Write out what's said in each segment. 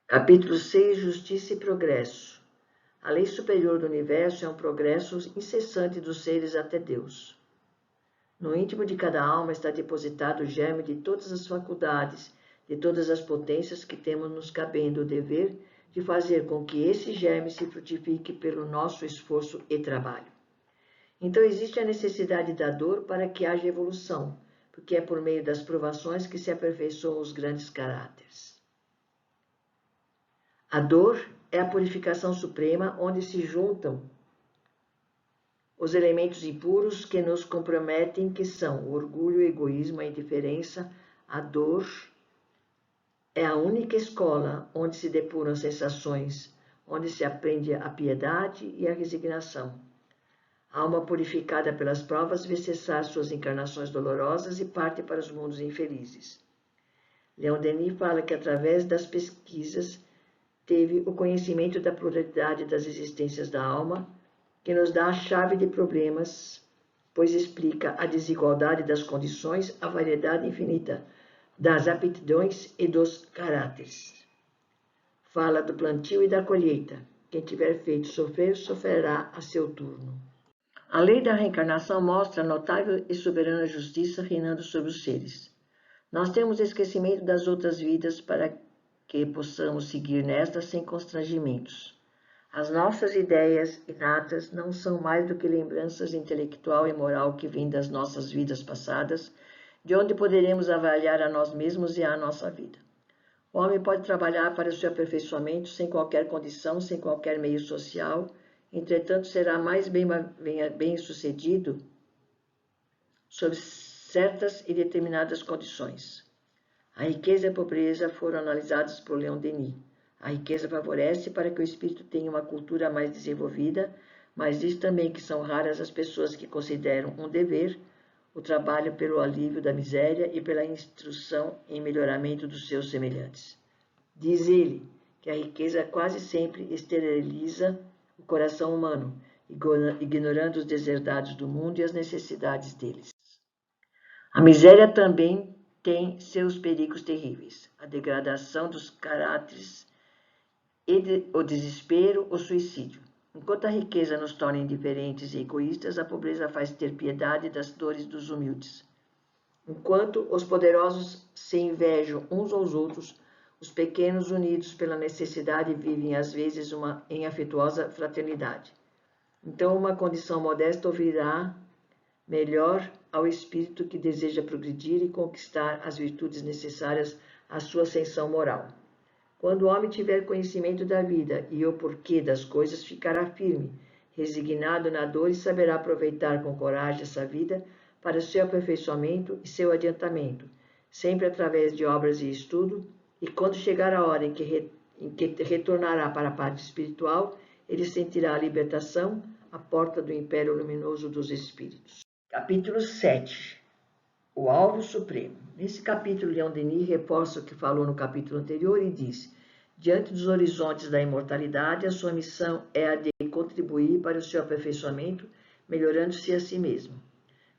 Capítulo 6. Justiça e progresso. A lei superior do universo é um progresso incessante dos seres até Deus. No íntimo de cada alma está depositado o germe de todas as faculdades, de todas as potências que temos nos cabendo o dever de fazer com que esse germe se frutifique pelo nosso esforço e trabalho. Então existe a necessidade da dor para que haja evolução, porque é por meio das provações que se aperfeiçoam os grandes caráteres. A dor é a purificação suprema, onde se juntam os elementos impuros que nos comprometem, que são o orgulho, o egoísmo, a indiferença. A dor é a única escola onde se depuram as sensações, onde se aprende a piedade e a resignação. A alma purificada pelas provas vê cessar suas encarnações dolorosas e parte para os mundos infelizes. Leon Denis fala que através das pesquisas teve o conhecimento da pluralidade das existências da alma, que nos dá a chave de problemas, pois explica a desigualdade das condições, a variedade infinita das aptidões e dos caráteres. Fala do plantio e da colheita. Quem tiver feito sofrer, sofrerá a seu turno. A lei da reencarnação mostra a notável e soberana justiça reinando sobre os seres. Nós temos esquecimento das outras vidas para que possamos seguir nestas sem constrangimentos. As nossas ideias inatas não são mais do que lembranças intelectual e moral que vêm das nossas vidas passadas, de onde poderemos avaliar a nós mesmos e a nossa vida. O homem pode trabalhar para o seu aperfeiçoamento sem qualquer condição, sem qualquer meio social, entretanto será mais bem-sucedido sob certas e determinadas condições. A riqueza e a pobreza foram analisadas por Leon Denis. A riqueza favorece para que o espírito tenha uma cultura mais desenvolvida, mas diz também que são raras as pessoas que consideram um dever o trabalho pelo alívio da miséria e pela instrução em melhoramento dos seus semelhantes. Diz ele que a riqueza quase sempre esteriliza o coração humano, ignorando os deserdados do mundo e as necessidades deles. A miséria também tem seus perigos terríveis, a degradação dos caráteres, o desespero, o suicídio. Enquanto a riqueza nos torna indiferentes e egoístas, a pobreza faz ter piedade das dores dos humildes. Enquanto os poderosos se invejam uns aos outros, os pequenos, unidos pela necessidade, vivem às vezes em afetuosa fraternidade. Então, uma condição modesta ouvirá melhor ao espírito que deseja progredir e conquistar as virtudes necessárias à sua ascensão moral. Quando o homem tiver conhecimento da vida e o porquê das coisas, ficará firme, resignado na dor e saberá aproveitar com coragem essa vida para o seu aperfeiçoamento e seu adiantamento, sempre através de obras e estudo, e quando chegar a hora em que retornará para a parte espiritual, ele sentirá a libertação, a porta do império luminoso dos espíritos. Capítulo 7. O alvo supremo. Nesse capítulo, Leon Denis reforça o que falou no capítulo anterior e diz: diante dos horizontes da imortalidade, a sua missão é a de contribuir para o seu aperfeiçoamento, melhorando-se a si mesmo.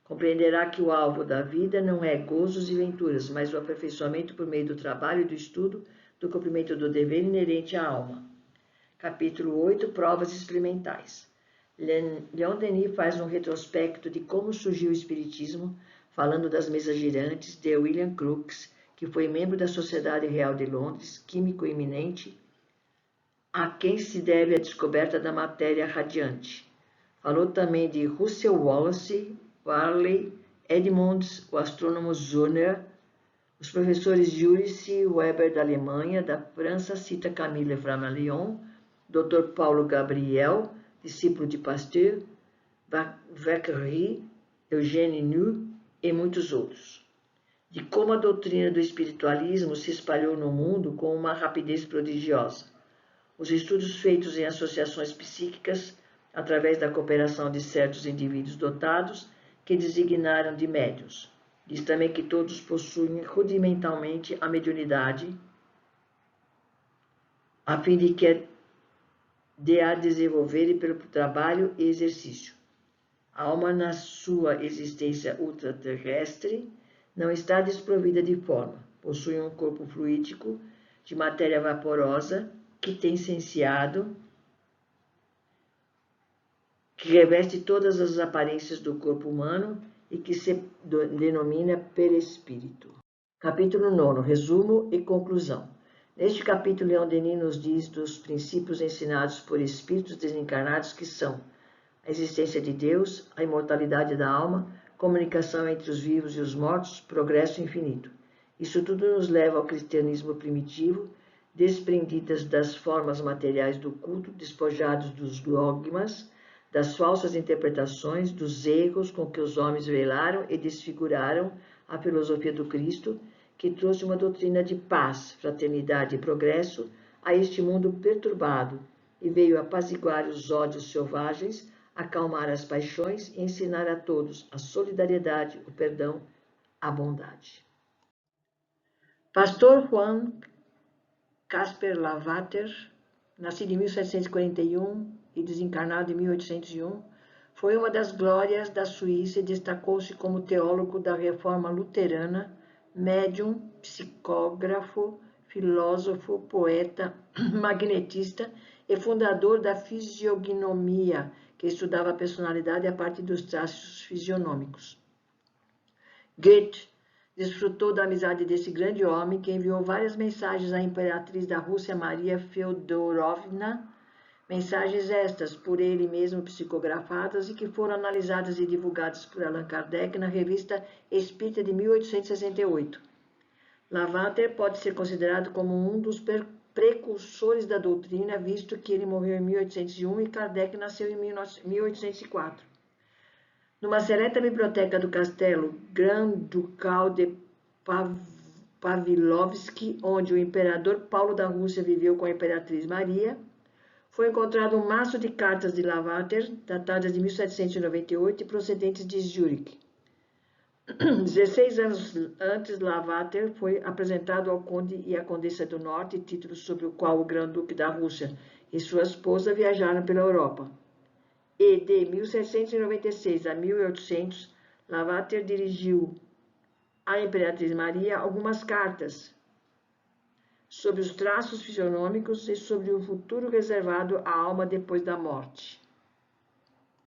Compreenderá que o alvo da vida não é gozos e venturas, mas o aperfeiçoamento por meio do trabalho e do estudo, do cumprimento do dever inerente à alma. Capítulo 8. Provas experimentais. Leon Denis faz um retrospecto de como surgiu o Espiritismo, falando das mesas girantes de William Crookes, que foi membro da Sociedade Real de Londres, químico eminente, a quem se deve a descoberta da matéria radiante. Falou também de Russell Wallace, Warley, Edmonds, o astrônomo Zöllner, os professores Juris e Weber da Alemanha. Da França cita Camille Flammarion, Dr. Paulo Gabriel, discípulo de Pasteur, Vacquerie, Eugène New e muitos outros. De como a doutrina do espiritualismo se espalhou no mundo com uma rapidez prodigiosa. Os estudos feitos em associações psíquicas, através da cooperação de certos indivíduos dotados, que designaram de médiuns. Diz também que todos possuem rudimentalmente a mediunidade, a fim de a desenvolverem pelo trabalho e exercício. A alma, na sua existência ultraterrestre, não está desprovida de forma. Possui um corpo fluídico, de matéria vaporosa que tem sensiado, que reveste todas as aparências do corpo humano e que se denomina perispírito. Capítulo 9. Resumo e conclusão. Neste capítulo, Leon Denis nos diz dos princípios ensinados por espíritos desencarnados que são a existência de Deus, a imortalidade da alma, comunicação entre os vivos e os mortos, progresso infinito. Isso tudo nos leva ao cristianismo primitivo, desprendidas das formas materiais do culto, despojados dos dogmas, das falsas interpretações, dos erros com que os homens velaram e desfiguraram a filosofia do Cristo, que trouxe uma doutrina de paz, fraternidade e progresso a este mundo perturbado e veio apaziguar os ódios selvagens, acalmar as paixões e ensinar a todos a solidariedade, o perdão, a bondade. Pastor Juan Casper Lavater, nascido em 1741 e desencarnado em 1801, foi uma das glórias da Suíça e destacou-se como teólogo da Reforma Luterana, médium, psicógrafo, filósofo, poeta, magnetista e fundador da fisiognomia, que estudava a personalidade a partir dos traços fisionômicos. Goethe desfrutou da amizade desse grande homem, que enviou várias mensagens à imperatriz da Rússia, Maria Feodorovna, mensagens estas por ele mesmo psicografadas e que foram analisadas e divulgadas por Allan Kardec na revista Espírita de 1868. Lavater pode ser considerado como um dos precursores da doutrina, visto que ele morreu em 1801 e Kardec nasceu em 1804. Numa seleta biblioteca do castelo Grand-Ducal de Pavlovsky, onde o imperador Paulo da Rússia viveu com a imperatriz Maria, foi encontrado um maço de cartas de Lavater, datadas de 1798 e procedentes de Zurique. 16 anos antes, Lavater foi apresentado ao conde e à condessa do Norte, título sobre o qual o Grão-Duque da Rússia e sua esposa viajaram pela Europa. E de 1796 a 1800, Lavater dirigiu à Imperatriz Maria algumas cartas sobre os traços fisionômicos e sobre o futuro reservado à alma depois da morte.